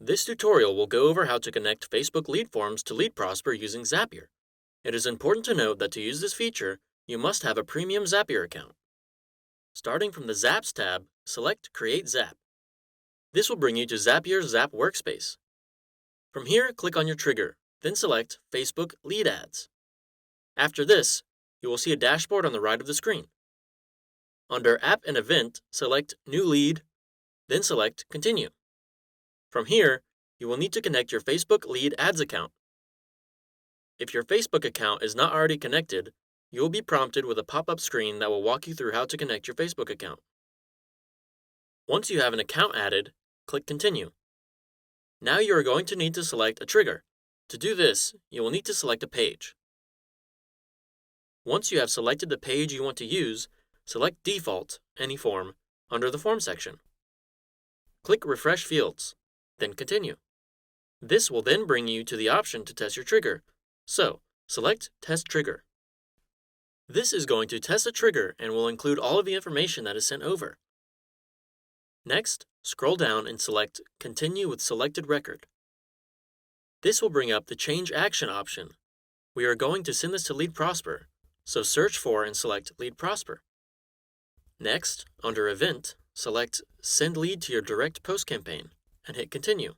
This tutorial will go over how to connect Facebook lead forms to LeadProsper using Zapier. It is important to note that to use this feature, you must have a premium Zapier account. Starting from the Zaps tab, select Create Zap. This will bring you to Zapier's Zap workspace. From here, click on your trigger, then select Facebook Lead Ads. After this, you will see a dashboard on the right of the screen. Under App and Event, select New Lead, then select Continue. From here, you will need to connect your Facebook Lead Ads account. If your Facebook account is not already connected, you will be prompted with a pop-up screen that will walk you through how to connect your Facebook account. Once you have an account added, click Continue. Now you are going to need to select a trigger. To do this, you will need to select a page. Once you have selected the page you want to use, select Default, Any Form, under the Form section. Click Refresh Fields, then Continue. This will then bring you to the option to test your trigger, so select Test Trigger. This is going to test a trigger and will include all of the information that is sent over. Next, scroll down and select Continue with Selected Record. This will bring up the Change Action option. We are going to send this to LeadProsper, so search for and select LeadProsper. Next, under Event, select Send Lead to your direct post campaign and hit Continue.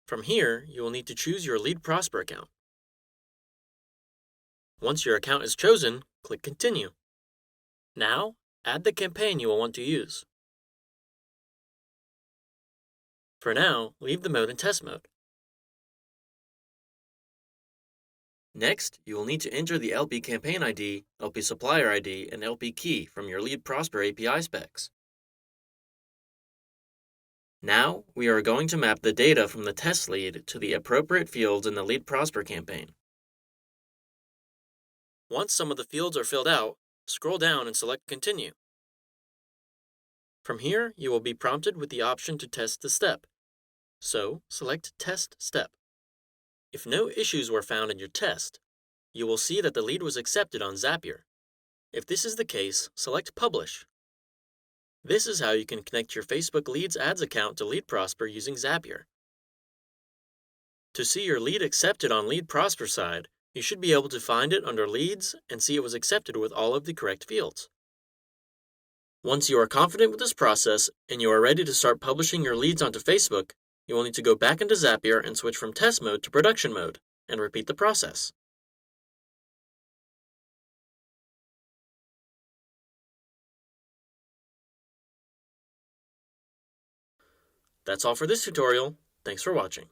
From here, you will need to choose your LeadProsper account. Once your account is chosen, click Continue. Now, add the campaign you will want to use. For now, leave the mode in test mode. Next, you will need to enter the LP campaign ID, LP supplier ID, and LP key from your LeadProsper API specs. Now, we are going to map the data from the test lead to the appropriate fields in the LeadProsper campaign. Once some of the fields are filled out, scroll down and select Continue. From here, you will be prompted with the option to test the step, so select Test Step. If no issues were found in your test, you will see that the lead was accepted on Zapier. If this is the case, select Publish. This is how you can connect your Facebook Leads Ads account to LeadProsper using Zapier. To see your lead accepted on LeadProsper side, you should be able to find it under Leads and see it was accepted with all of the correct fields. Once you are confident with this process and you are ready to start publishing your leads onto Facebook, you will need to go back into Zapier and switch from test mode to production mode, and repeat the process. That's all for this tutorial. Thanks for watching.